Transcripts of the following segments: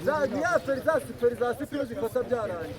za Sipiro zikosa byarangiye.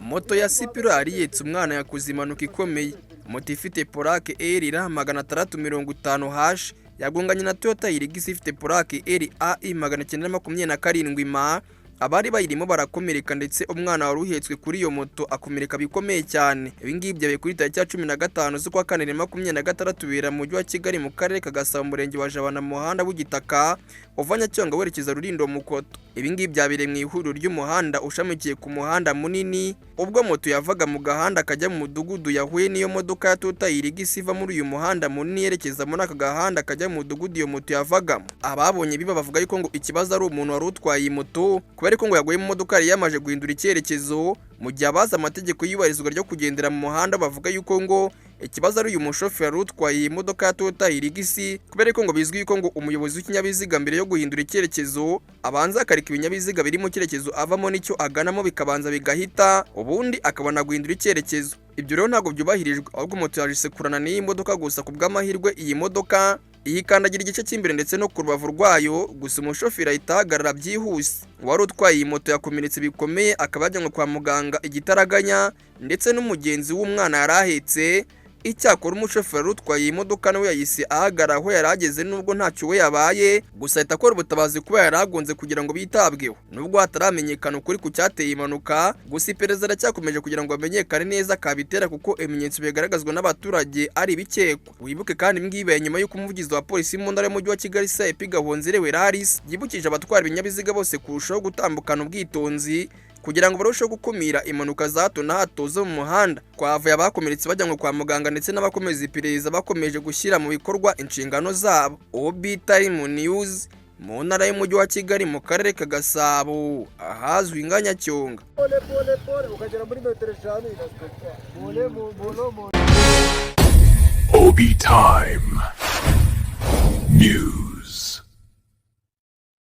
Moto ya Sipiro ariyetse umwana yakoze impanuka ikomeye. Moto ifite plaque ER 650H yagonganye na Toyota Hilux ifite plaque RAI 927 MA. Abari bayirimo barakomereka ndetse umwana wari uhetswe kuri iyo moto akomereka bikomeye cyane. Ibi ngibi byabaye kuri tariki ya 15 z'ukwa 2026 bibera mu mujyi wa Kigali mu karere ka Gasabo umurenge wa Jabana mu muhanda w'igitaka uvanya cyangwa werekeza Rulindo Mukoto. Ibi ngibi byabereye mu ihuriro ry'umuhanda ushamikiye ku muhanda munini ubwo moto yavaga mu gahanda kajya mu mudugudu yahuye n'iyo modoka ya Toyota Hilux iva muri uyu muhanda munini yerekeza muri aka gahanda kajya mu mudugudu iyo moto yavagamo. Ababonye biba bavuga yuko ngo ikibazo ari umuntu wari utwaye iyi moto ariko ngo yaguye mu modoka yari yamaje guhindura icyerekezo mu gihe abaza amategeko y'ubarizwa ryo kugendera mu muhanda bavuga yuko ngo ikibazo ari uyu mushoferi utwaye iyi modoka ya Toyota Hilux kubera ko ngo bizwi yuko ngo umuyobozi w'ikinyabiziga mbere yo guhindura icyerekezo abanza akareka ibinyabiziga biri mu cyerekezo avamo nicyo aganamo bikabanza bigahita ubundi akabona guhindura icyerekezo. Ibyo rero ntabwo byubahirijwe ahubwo moto yaje sekurana n'iyi modoka gusa ku bw'amahirwe iyi modoka iyikandagira igice cy'imbere ndetse no ku rubavu rwayo gusa umushoferi ahita ahagarara byihuse. Wari utwaye iyi moto yakomeretse bikomeye akaba yajyanwe kwa muganga igitaraganya ndetse n'umugenzi w'umwana yari ahetse. Icyakora umushoferi utwaye iyi modoka nawe yahise ahagarara aho yari ageze nubwo ntacyo we yabaye gusa ahita akora ubutabazi kuba yari agonze kugira ngo bitabweho. Nubwo hataramenyekana ukuri ku cyateye impanuka gusa iperereza racyakomeje kugira ngo bamenyekane neza kabitera kuko ibimenyetso bigaragazwa n'abaturage ari bikekwa. Wibuke kandi ngibe nyuma y'uko umuvugizi wa polisi mu ntara y'umujyi wa Kigali CP Gahonzire Laris yibukije abatwara ibinyabiziga bose kurushaho gutambukana ubwitonzi kugira ngo barusheho gukumira impanuka za hato na hato zo mu muhanda. Kwavuye abakomeretse bajyanwe kwa muganga ndetse n'abakomeza iperereza bakomeje gushyira mu bikorwa inshingano zabo. OB Time News mu ntara y'umujyi wa Kigali mu karere ka Gasabo ahazwi nka Nyacyonga. OB Time News.